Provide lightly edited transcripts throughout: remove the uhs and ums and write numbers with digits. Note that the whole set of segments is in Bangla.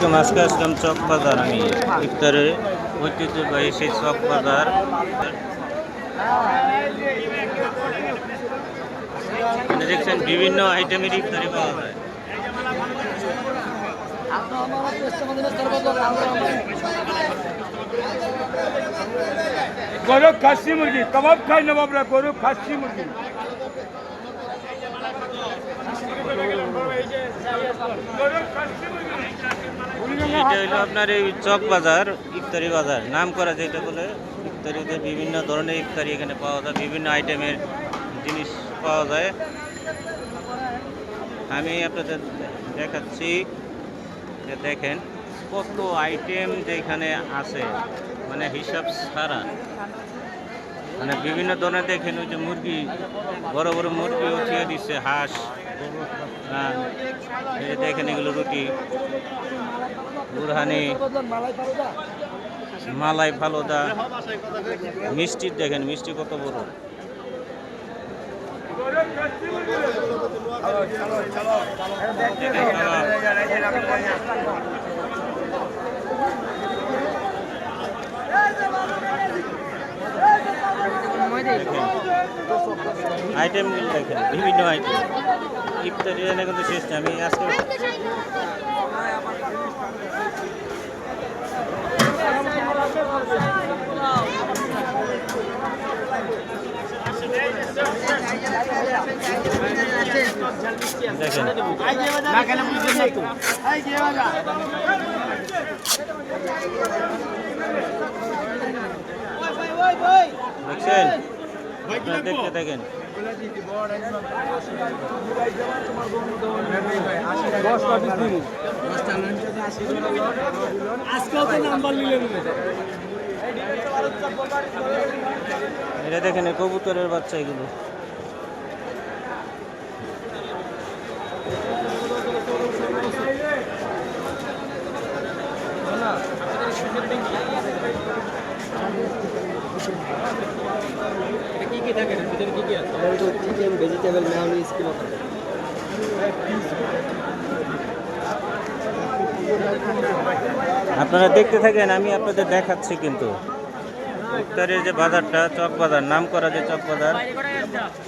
আলাইকুম। আজকে আসলাম চক বাজার। আমি ইফতারে ঐতিহ্যবাহী সেই চক বাজার। দেখছেন বিভিন্ন আইটেমের ইফতারি পাওয়া যায়। গরু খাসি মুরগি কাবাব খাই নবাবরা, গরু খাসি মুরগি। এটা হলো আপনার এই চক বাজার, ইফতারি বাজার নাম করা, যেটা বলে ইফতারিতে বিভিন্ন ধরনের ইফতারি এখানে পাওয়া যায়, বিভিন্ন আইটেমের জিনিস পাওয়া যায়। আমি আপনাদের দেখাচ্ছি, দেখেন কত আইটেম যেখানে আছে, মানে হিসাব ছাড়া। মানে বিভিন্ন ধরনের দেখেন, ওই যে মুরগি, বড় বড় মুরগি উঠিয়ে দিচ্ছে, হাঁস, এই যে দেখেন এগুলো রুটি, বুরহানি, মালাই ফালুদা, মিষ্টির দেখেন মিষ্টি কত বড়। আইটেমগুলো দেখেন, বিভিন্ন আইটেম। ইফতারি এনে কিন্তু শেষ না। আমি আজকে দেখেন দেখছেন, দেখতে দেখেন। এটা দেখেন কবুতরের বাচ্চা এগুলো। কি কি থাকে এর ভিতরে, কি কি আছে? এটা চিকেন, ভেজিটেবল, মেয়োনিজ কি মত। আপনারা দেখতে থাকেন, আমি আপনাদের দেখাচ্ছি। কিন্তু ইফতারির যে বাজারটা, চক বাজার নাম করা যে চক বাজার,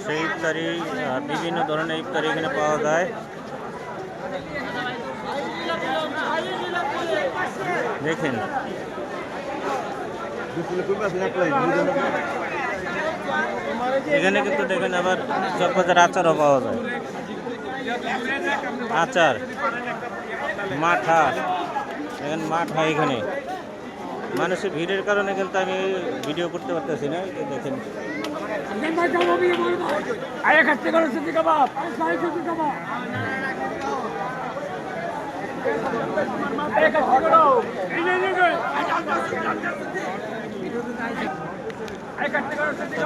সেই ইফতারি বিভিন্ন ধরনের ইফতারি এখানে পাওয়া যায়। দেখেন এখানে কিন্তু দেখেন আবার চক বাজার আচারও পাওয়া যায়। আচার, মাঠা, দেখেন মাঠা। এখানে মানুষের ভিড়ের কারণে কিন্তু আমি ভিডিও করতে পারতেছি না। দেখেন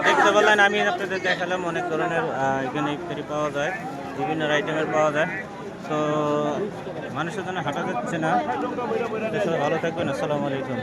দেখতে পারলেন, আমি আপনাদের দেখালাম অনেক ধরনের এখানে ইফতারি পাওয়া যায়, বিভিন্ন আইটেমের পাওয়া যায়। তো মানুষের জন্য হাঁটা যাচ্ছে না। ভালো থাকবেন। আসসালামু আলাইকুম।